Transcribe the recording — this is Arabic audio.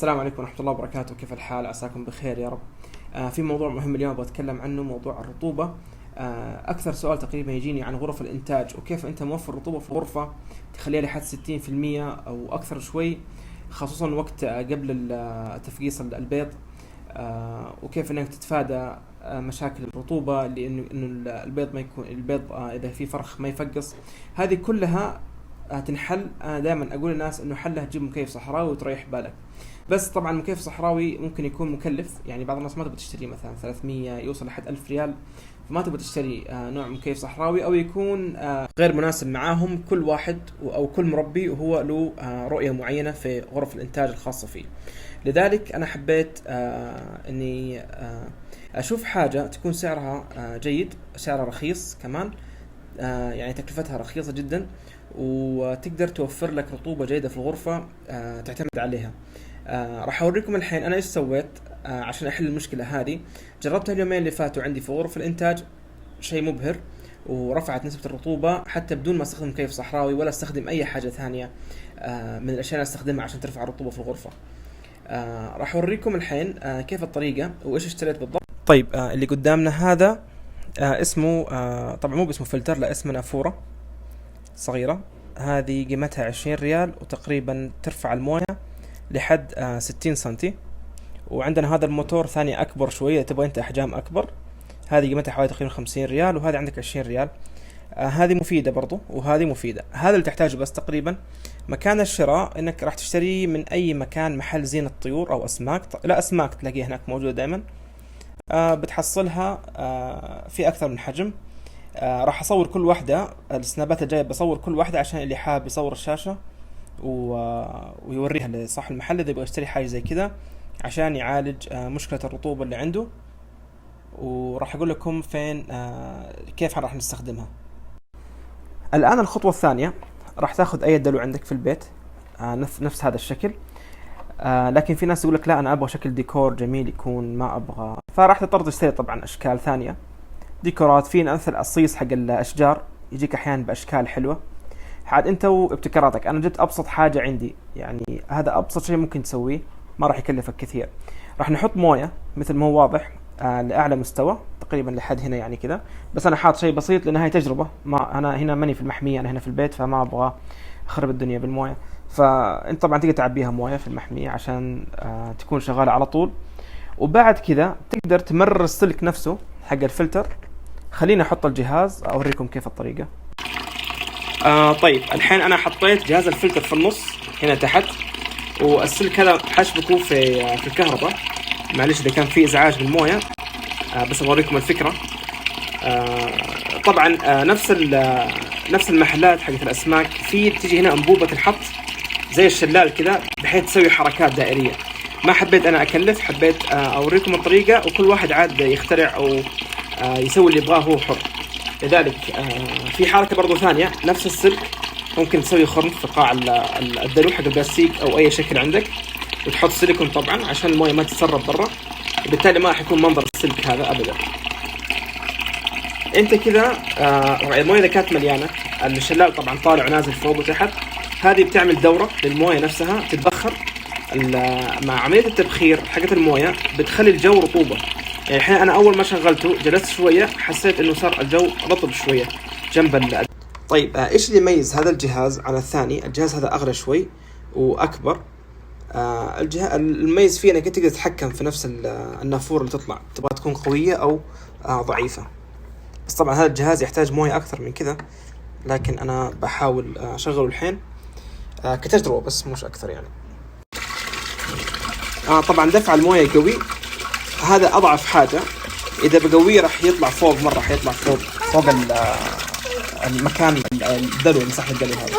السلام عليكم ورحمة الله وبركاته. كيف الحال؟ عساكم بخير يا رب. في موضوع مهم اليوم بتكلم عنه، موضوع الرطوبة. أكثر سؤال تقريبا يجيني عن غرف الإنتاج، وكيف أنت موفر رطوبة في الغرفة تخليها لحد 60% أو أكثر شوي، خصوصا وقت قبل تفقيس البيض. وكيف أنك تتفادى مشاكل الرطوبة، لأنه البيض ما يكون إذا في فرخ ما يفقس. هذه كلها تنحل. أنا دائما أقول للناس إنه حلها تجيب مكيف صحراوي وتريح بالك. بس طبعا مكيف صحراوي ممكن يكون مكلف، يعني بعض الناس ما تبغى تشتري مثلا 300 يوصل لحد 1000 ريال، فما تبغى تشتري نوع مكيف صحراوي، أو يكون غير مناسب معاهم. كل واحد أو كل مربي وهو له رؤية معينة في غرف الإنتاج الخاصة فيه. لذلك أنا حبيت إني أشوف حاجة تكون سعرها جيد، سعرها رخيص كمان، يعني تكلفتها رخيصة جدا، وتقدر توفر لك رطوبة جيدة في الغرفة تعتمد عليها. راح أوريكم الحين أنا إيش سويت عشان أحل المشكلة هذه. جربتها اليومين اللي فاتوا عندي في غرف الإنتاج، شيء مبهر، ورفعت نسبة الرطوبة حتى بدون ما استخدم كيف صحراوي ولا استخدم أي حاجة ثانية من الأشياء اللي استخدمها عشان ترفع الرطوبة في الغرفة. راح أوريكم الحين كيف الطريقة وإيش اشتريت بالضبط. طيب، اللي قدامنا هذا اسمه طبعا مو باسمه فلتر، لا، اسمه نافورة صغيرة. هذه قيمتها 20 ريال، وتقريبا ترفع الموية لحد 60 سنتي. وعندنا هذا الموتور ثاني أكبر شوية، تبغى أنت أحجام أكبر، هذه قيمتها حوالي تقريبا 50 ريال، وهذه عندك 20 ريال. هذه مفيدة برضو وهذه مفيدة. هذا اللي تحتاجه بس تقريبا. مكان الشراء إنك راح تشتري من أي مكان، محل زينة طيور أو أسماك، لا أسماك تلاقيها هناك موجودة دائما. بتحصلها في أكثر من حجم. راح أصور كل واحدة، السنابات الجاية بصور كل واحدة عشان اللي حاب يصور الشاشة ويوريها لصاحب المحل إذا يبغى يشتري حاجة زي كذا عشان يعالج مشكلة الرطوبة اللي عنده. وراح أقول لكم فين كيف راح نستخدمها. الآن الخطوة الثانية، راح تاخذ أي دلو عندك في البيت نفس هذا الشكل. لكن في ناس يقول لك لا، أنا أبغى شكل ديكور جميل يكون، ما أبغى، فراح تضطر تشتري طبعا أشكال ثانية ديكورات. في مثل الصيص حق الأشجار يجيك أحيانا بأشكال حلوة، عاد أنت وابتكاراتك. أنا جبت أبسط حاجة عندي، يعني هذا أبسط شيء ممكن تسويه، ما راح يكلفك كثير. راح نحط موية مثل ما هو واضح لأعلى مستوى تقريبا لحد هنا يعني كذا. بس أنا حاط شيء بسيط لأن هاي تجربة، ما أنا هنا ماني في المحمية، أنا هنا في البيت، فما أبغى أخرب الدنيا بالموية. فأنت طبعا تقدر تعبيها موية في المحمية عشان تكون شغالة على طول. وبعد كذا تقدر تمرر السلك نفسه حق الفلتر. خليني أحط الجهاز أوريكم كيف الطريقة. طيب، الحين أنا حطيت جهاز الفلتر في النص هنا تحت، والسلك هذا حشبكه في الكهرباء. معلش إذا كان في إزعاج بالموية، بس أوريكم الفكرة. طبعا نفس المحلات حقت الأسماك، في تيجي هنا أنبوبة تنحط زي الشلال كذا بحيث تسوي حركات دائرية. ما حبيت أنا أكلف، حبيت أوريكم الطريقة، وكل واحد عاد يخترع أو يسوي اللي يبغاه، هو حر. لذلك في حركة برضو ثانية، نفس السلك ممكن تسوي خرم في قاع الدلو حق البلاستيك أو أي شكل عندك، وتحط سيليكون طبعا عشان الموية ما تتسرب برا، وبالتالي ما راح يكون منظر السلك هذا أبدا. أنت كذا الموية إذا كانت مليانة، الشلال طبعا طالع ونازل فوق وتحت، هذه بتعمل دورة للموية نفسها تتبخر. مع عملية التبخير حقت الموية بتخلي الجو رطوبة. يعني الحين أنا أول ما شغلته جلست شوية، حسيت إنه صار الجو رطب شوية جنب طيب، إيش اللي يميز هذا الجهاز عن الثاني؟ الجهاز هذا أغلى شوي وأكبر. المميز فيه إنك تقدر تتحكم في نفس النافورة اللي تطلع، تبغى تكون قوية أو ضعيفة. بس طبعا هذا الجهاز يحتاج موية أكثر من كذا، لكن أنا بحاول أشغله الحين كتجربة بس مش أكثر يعني. طبعا دفع الموية قوي، هذا أضعف حاجة. إذا بقويه راح يطلع فوق مرة، حيطلع فوق المكان الدلو، مساحة الدلو هذا.